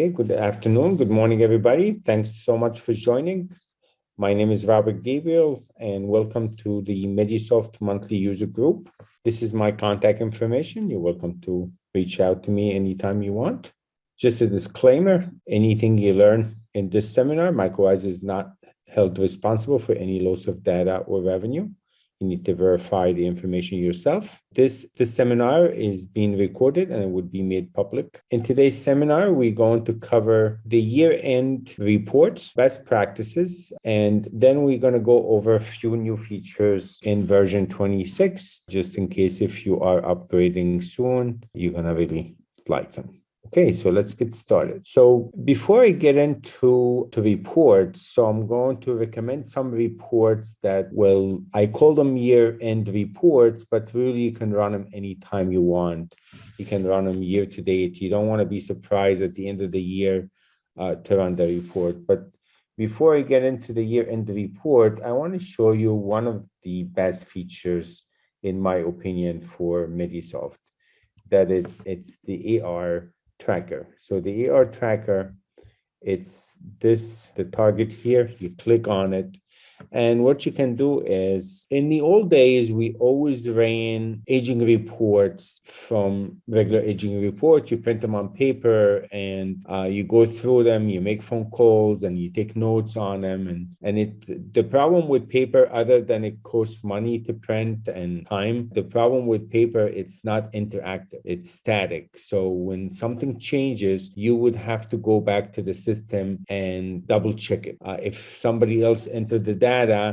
Okay, good afternoon, good morning, everybody. Thanks so much for joining. My name is Robert Gabriel, and welcome to the Medisoft monthly user group. This is my contact information. You're welcome to reach out to me anytime you want. Just a disclaimer, anything you learn in this seminar, MicroWise is not held responsible for any loss of data or revenue. You need to verify the information yourself. This seminar is being recorded and it would be made public. In today's seminar, we're going to cover the year-end reports, best practices, and then we're going to go over a few new features in version 26, just in case if you are upgrading soon, you're going to really like them. Okay, so let's get started. So before I get into reports, so I'm going to recommend some reports that I call them year-end reports, but really you can run them anytime you want. You can run them year to date. You don't want to be surprised at the end of the year to run the report. But before I get into the year-end report, I want to show you one of the best features, in my opinion, for Medisoft, that it's the AR tracker. So the AR tracker, it's the target here. You click on it. And what you can do is, in the old days, we always ran aging reports from regular aging reports. You print them on paper and you go through them, you make phone calls and you take notes on them. And the problem with paper, other than it costs money to print and time, the problem with paper, it's not interactive, it's static. So when something changes, you would have to go back to the system and double check it. If somebody else entered the data,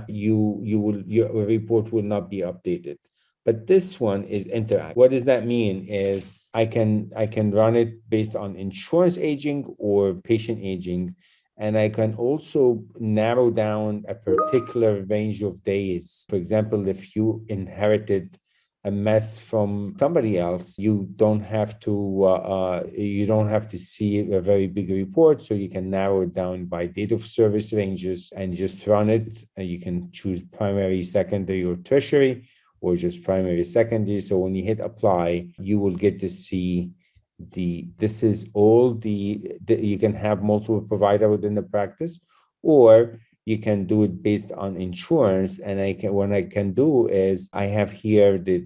your report will not be updated. But this one is interactive. What does that mean? Is I can run it based on insurance aging or patient aging, and I can also narrow down a particular range of days. For example, if you inherited a mess from somebody else, you don't have to see a very big report, so you can narrow it down by date of service ranges and just run it. And you can choose primary, secondary, or tertiary, or just primary, secondary. So when you hit apply, you will get to see this is all you can have multiple provider within the practice, or you can do it based on insurance. And what I can do is I have here the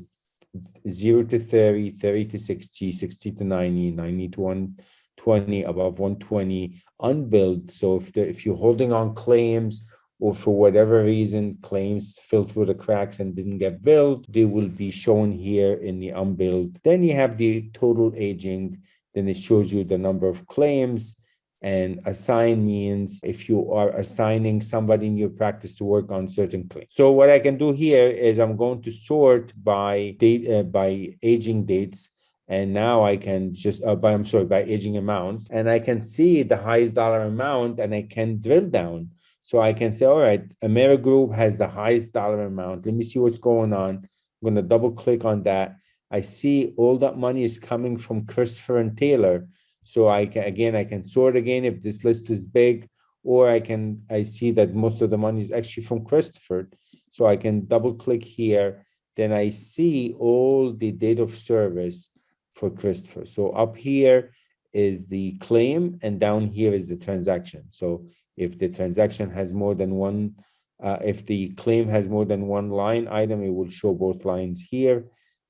0 to 30, 30 to 60, 60 to 90, 90 to 120, above 120, unbilled. So if you're holding on claims, or for whatever reason, claims fell through the cracks and didn't get billed, they will be shown here in the unbilled. Then you have the total aging. Then it shows you the number of claims. And assign means if you are assigning somebody in your practice to work on certain claims. So what I can do here is I'm going to sort by date, by aging dates. And now I can just, by aging amount. And I can see the highest dollar amount and I can drill down. So I can say, all right, Amerigroup has the highest dollar amount. Let me see what's going on. I'm going to double click on that. I see all that money is coming from Christopher and Taylor. So I can sort again if this list is big, or I see that most of the money is actually from Christopher. So I can double click here. Then I see all the date of service for Christopher. So up here is the claim and down here is the transaction. So if the transaction has more than one, if the claim has more than one line item, it will show both lines here,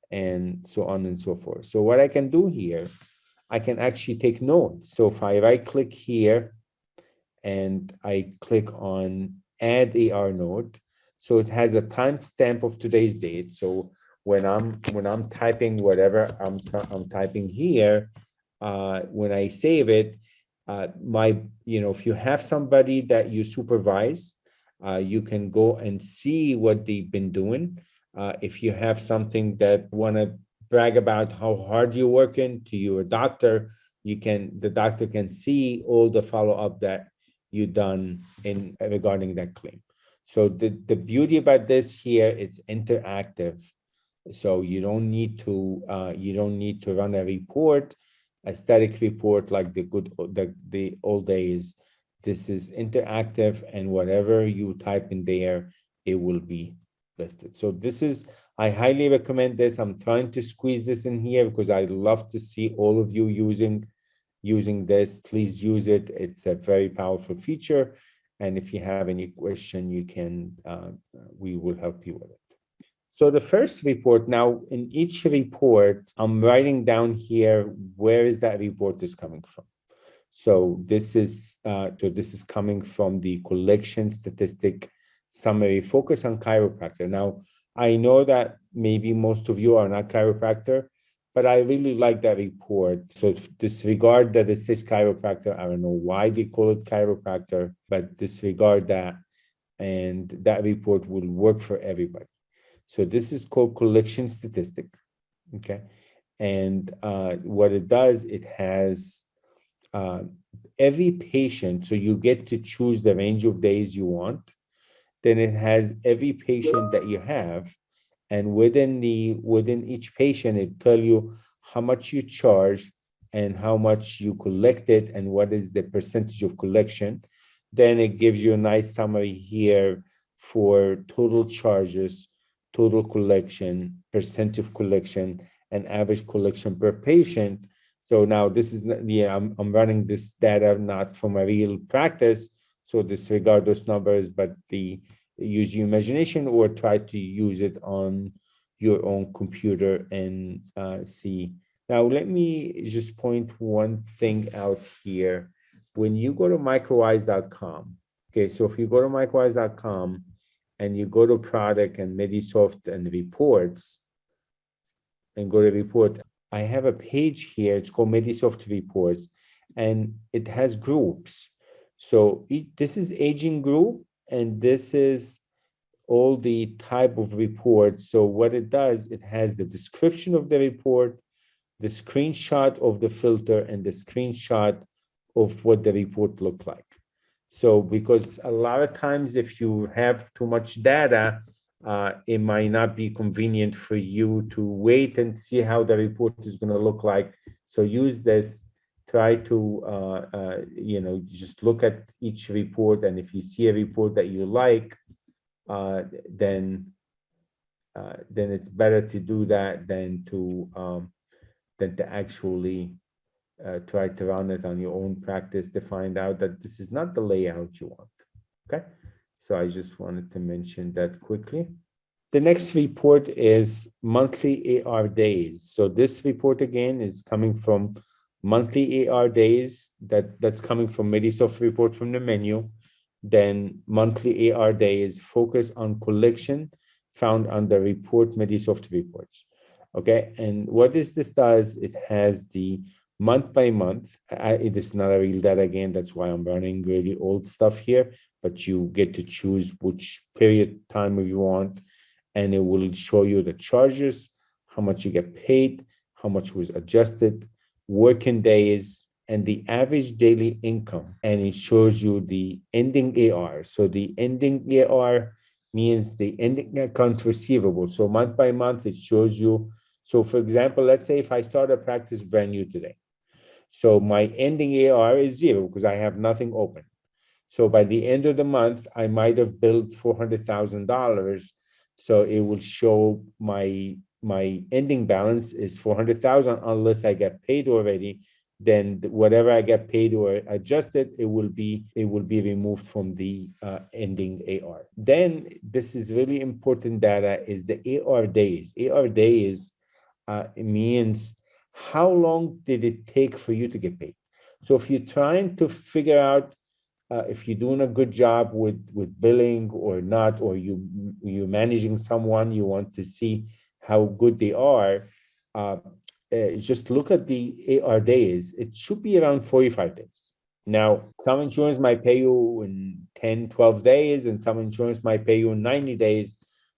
and so on and so forth. So what I can do here, I can actually take notes. So if I right click here and I click on add AR note, so it has a timestamp of today's date. So when I'm typing whatever I'm typing here, when I save it, if you have somebody that you supervise, you can go and see what they've been doing. If you have something that want to brag about how hard you're working to your doctor, the doctor can see all the follow-up that you've done regarding that claim. So the beauty about this here, it's interactive. So you don't need to run a report, a static report like the old days. This is interactive, and whatever you type in there, it will be listed. So I highly recommend this. I'm trying to squeeze this in here because I'd love to see all of you using using this, please use it. It's a very powerful feature. And if you have any question, you can, we will help you with it. So the first report, now in each report, I'm writing down here, where is that report is coming from? So this is coming from the collection statistic summary focus on chiropractor. Now, I know that maybe most of you are not chiropractor, but I really like that report. So disregard that it says chiropractor. I don't know why they call it chiropractor, but disregard that. And that report will work for everybody. So this is called collection statistic, okay? And what it does, it has every patient, so you get to choose the range of days you want. Then it has every patient that you have, and within each patient, it tell you how much you charge and how much you collected and what is the percentage of collection. Then it gives you a nice summary here for total charges, total collection, percent of collection, and average collection per patient. So now this is, I'm running this data not from a real practice, so disregard those numbers, but use your imagination or try to use it on your own computer and see. Now, let me just point one thing out here. When you go to microwise.com, okay, so if you go to microwise.com and you go to product and Medisoft and reports and go to report, I have a page here, it's called Medisoft reports, and it has groups. So this is aging group, and this is all the type of reports. So what it does, it has the description of the report, the screenshot of the filter, and the screenshot of what the report looked like. So because a lot of times if you have too much data, it might not be convenient for you to wait and see how the report is going to look like. So use this, try to, just look at each report. And if you see a report that you like, then it's better to do that than to actually try to run it on your own practice to find out that this is not the layout you want. Okay, so I just wanted to mention that quickly. The next report is monthly AR days. So this report again is coming from monthly AR days. That's coming from Medisoft report from the menu. Then monthly AR days focus on collection found under report Medisoft reports. Okay, and what this does, it has the month by month. It is not a real data again, that's why I'm running really old stuff here, but you get to choose which period time you want, and it will show you the charges, how much you get paid, how much was adjusted, working days, and the average daily income. And it shows you the ending AR. So the ending AR means the ending account receivable. So month by month, it shows you. So for example, let's say if I start a practice brand new today. So my ending AR is 0 because I have nothing open. So by the end of the month, I might have billed $400,000. So it will show my ending balance is 400,000 unless I get paid already. Then whatever I get paid or adjusted, it will be removed from the ending AR. Then this is really important data is the AR days. AR days it means how long did it take for you to get paid. So if you're trying to figure out if you're doing a good job with billing or not, or you're managing someone, you want to see how good they are, just look at the AR days. It should be around 45 days. Now, some insurance might pay you in 10, 12 days, and some insurance might pay you in 90 days.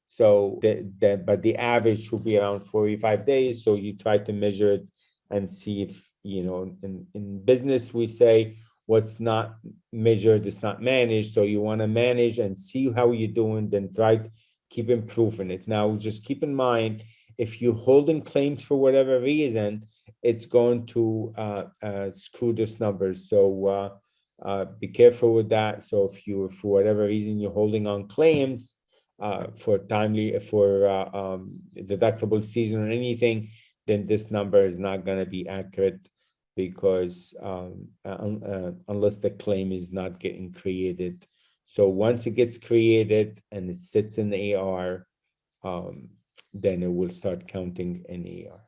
So, but the average should be around 45 days. So you try to measure it and see if, in business, we say, what's not measured is not managed. So you want to manage and see how you're doing, then try to keep improving it. Now, just keep in mind, if you're holding claims for whatever reason, it's going to screw those numbers. So be careful with that. So if you, for whatever reason, you're holding on claims for deductible season or anything, then this number is not going to be accurate. because unless the claim is not getting created. So once it gets created and it sits in the AR, then it will start counting in AR.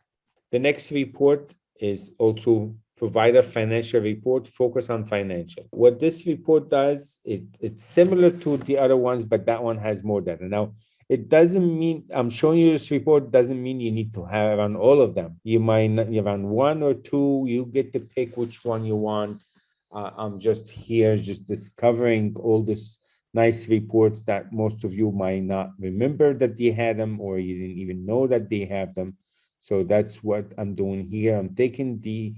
The next report is also provide a financial report, focus on financial. What this report does, it's similar to the other ones, but that one has more data. Now, it doesn't mean, I'm showing you this report, doesn't mean you need to have on all of them. You might not, you have on one or two, you get to pick which one you want. I'm just here, just discovering all this nice reports that most of you might not remember that they had them, or you didn't even know that they have them. So that's what I'm doing here. I'm taking the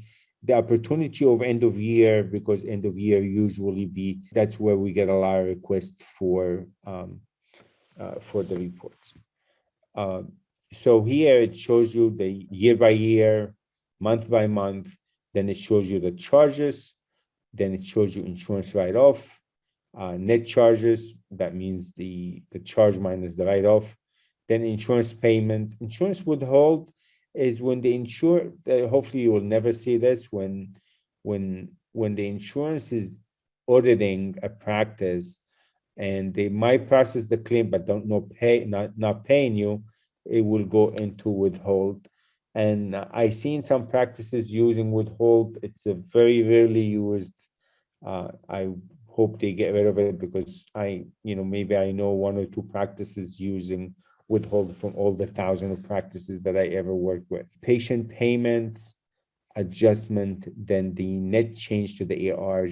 opportunity of end of year, because end of year usually that's where we get a lot of requests for the reports. So here it shows you the year by year, month by month. Then it shows you the charges. Then it shows you insurance write-off, net charges. That means the charge minus the write-off. Then insurance payment. Insurance withhold is when the hopefully you will never see this, when the insurance is auditing a practice and they might process the claim but not paying you, it will go into withhold. And I've seen some practices using withhold. It's a very rarely used. I hope they get rid of it, because maybe I know one or two practices using withhold from all the thousands of practices that I ever worked with. Patient payments, adjustment, then the net change to the AR,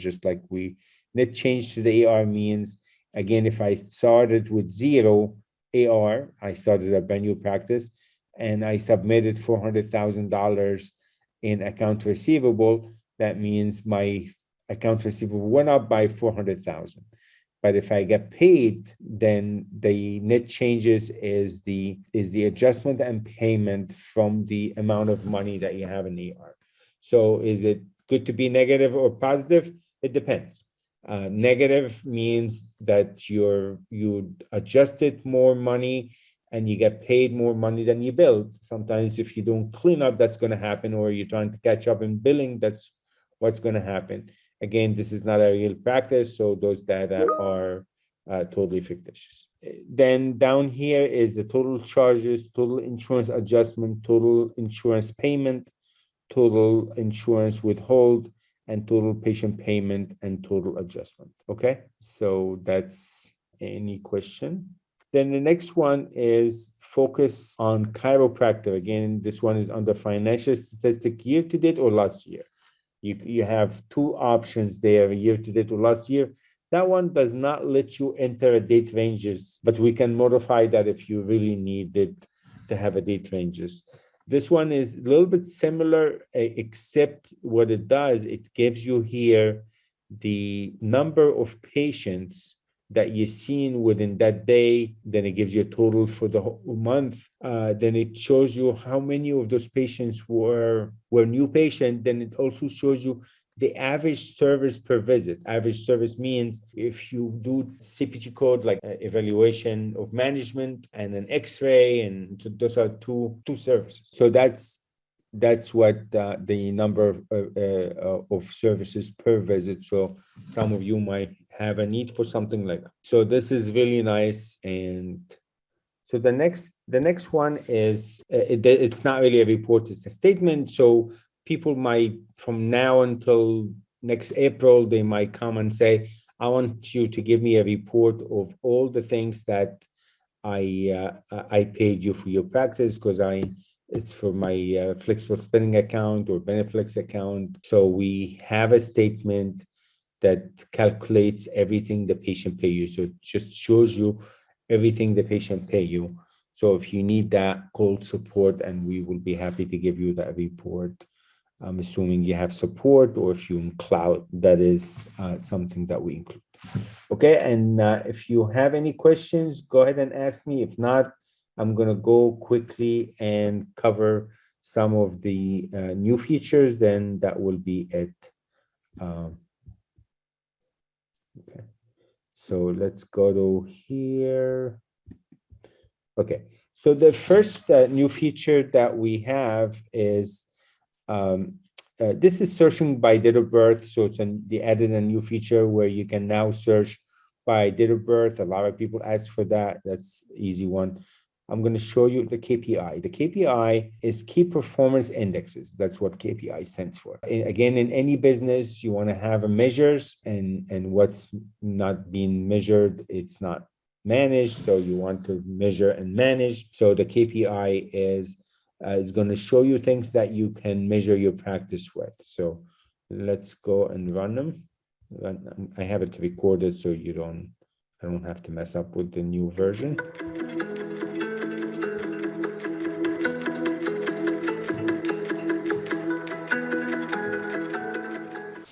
net change to the AR means, again, if I started with 0 AR, I started a brand new practice and I submitted $400,000 in account receivable, that means my account receivable went up by 400,000. But if I get paid, then the net changes is the adjustment and payment from the amount of money that you have in AR. So is it good to be negative or positive? It depends. Negative means that you adjusted more money and you get paid more money than you billed. Sometimes if you don't clean up, that's going to happen, or you're trying to catch up in billing, that's what's going to happen. Again, this is not a real practice, so those data are totally fictitious. Then down here is the total charges, total insurance adjustment, total insurance payment, total insurance withhold, and total patient payment and total adjustment. Okay, so that's any question. Then the next one is focus on chiropractor. Again, this one is under financial statistic year to date or last year. You have two options there, year to date or last year. That one does not let you enter a date ranges, but we can modify that if you really need it to have a date ranges. This one is a little bit similar, except what it does, it gives you here the number of patients that you've seen within that day. Then it gives you a total for the whole month. Then it shows you how many of those patients were new patients. Then it also shows you the average service per visit. Average service means if you do CPT code, like evaluation of management and an X-ray, and those are two services. So that's what the number of services per visit. So some of you might have a need for something like that. So this is really nice. And so the next one is it's not really a report, it's a statement. So people might, from now until next April, they might come and say, I want you to give me a report of all the things that I paid you for your practice, because it's for my flexible spending account or Beneflex account. So we have a statement that calculates everything the patient pay you. So it just shows you everything the patient pay you. So if you need that, call support and we will be happy to give you that report. I'm assuming you have support, or if you in cloud, that is something that we include. Okay, and if you have any questions, go ahead and ask me. If not, I'm going to go quickly and cover some of the new features, then that will be it. Okay, so let's go to here. Okay, so the first new feature that we have is this is searching by date of birth. So they added a new feature where you can now search by date of birth. A lot of people ask for that. That's easy one. I'm going to show you the KPI. The KPI is key performance indexes. That's what KPI stands for. Again, in any business, you want to have a measures, and what's not being measured, it's not managed. So you want to measure and manage. So the KPI is going to show you things that you can measure your practice with. So let's go and run them. I have it recorded so I don't have to mess up with the new version.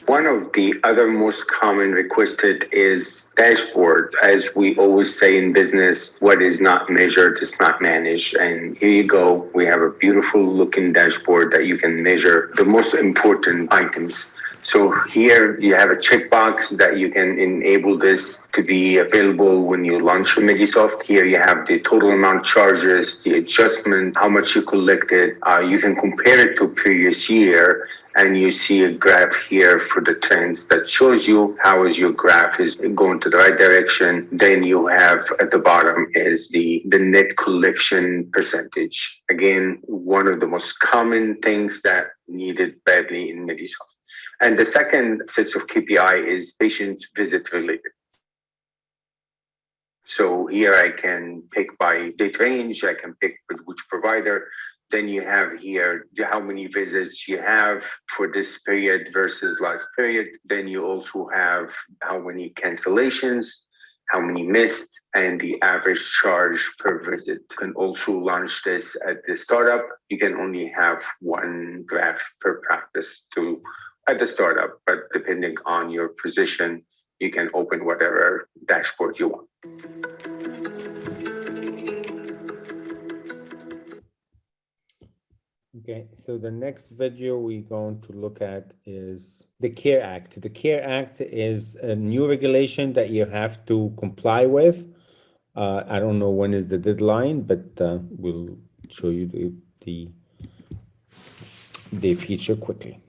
One of the other most common requested is dashboard. As we always say in business, what is not measured is not managed. And here you go. We have a beautiful looking dashboard that you can measure the most important items. So here you have a checkbox that you can enable this to be available when you launch Medisoft. Here you have the total amount charges, the adjustment, how much you collected. You can compare it to previous year, and you see a graph here for the trends that shows you how is your graph is going to the right direction. Then you have at the bottom is the net collection percentage. Again, one of the most common things that needed badly in Medisoft. And the second set of KPI is patient visit related. So here I can pick by date range, I can pick with which provider. Then you have here how many visits you have for this period versus last period. Then you also have how many cancellations, how many missed, and the average charge per visit. You can also launch this at the startup. You can only have one graph per practice at the startup, but depending on your position, you can open whatever dashboard you want. Okay, so the next video we're going to look at is the CARE Act. The CARE Act is a new regulation that you have to comply with. I don't know when is the deadline, but we'll show you the feature quickly.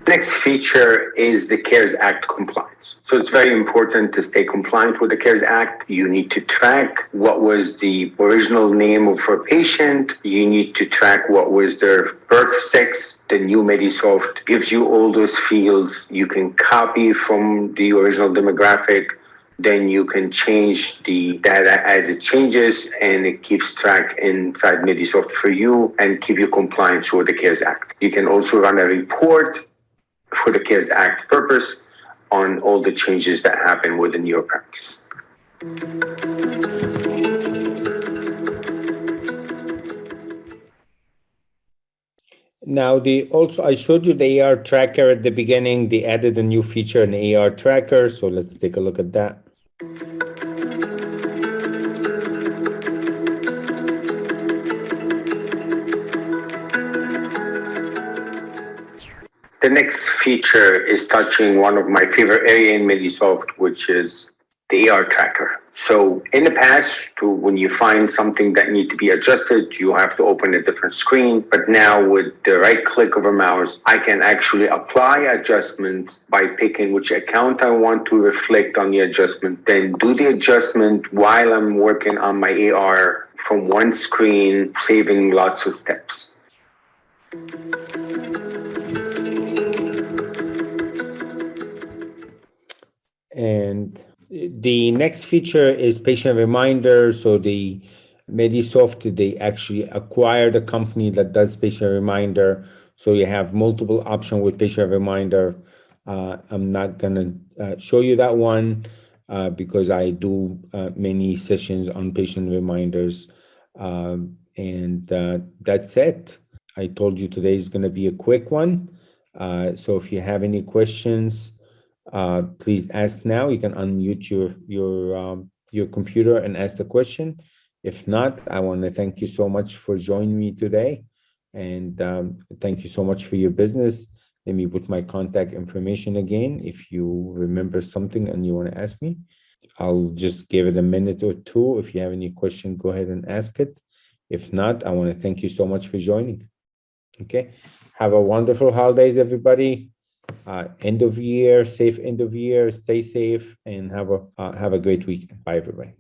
Next feature is the CARES Act compliance. So it's very important to stay compliant with the CARES Act. You need to track what was the original name of a patient. You need to track what was their birth sex. The new Medisoft gives you all those fields. You can copy from the original demographic. Then you can change the data as it changes, and it keeps track inside Medisoft for you and keep you compliant with the CARES Act. You can also run a report for the CARES Act purpose on all the changes that happen within your practice. Now, I showed you the AR tracker at the beginning. They added a new feature, an AR tracker. So let's take a look at that. The next feature is touching one of my favorite areas in Medisoft, which is the AR tracker. So in the past, when you find something that needs to be adjusted, you have to open a different screen. But now with the right click of a mouse, I can actually apply adjustments by picking which account I want to reflect on the adjustment, then do the adjustment while I'm working on my AR from one screen, saving lots of steps. And the next feature is patient reminder. So the Medisoft, they actually acquired a company that does patient reminder. So you have multiple options with patient reminder. I'm not gonna show you that one because I do many sessions on patient reminders. And that's it. I told you today is gonna be a quick one. So if you have any questions, please ask now. You can unmute your computer and ask the question. If not, I want to thank you so much for joining me today, and thank you so much for your business. Let me put my contact information again if you remember something and you want to ask me. I'll just give it a minute or two. If you have any question, go ahead and ask it. If not, I want to thank you so much for joining. Okay. Have a wonderful holidays, everybody. End of year, safe end of year. Stay safe and have a great weekend. Bye, everybody.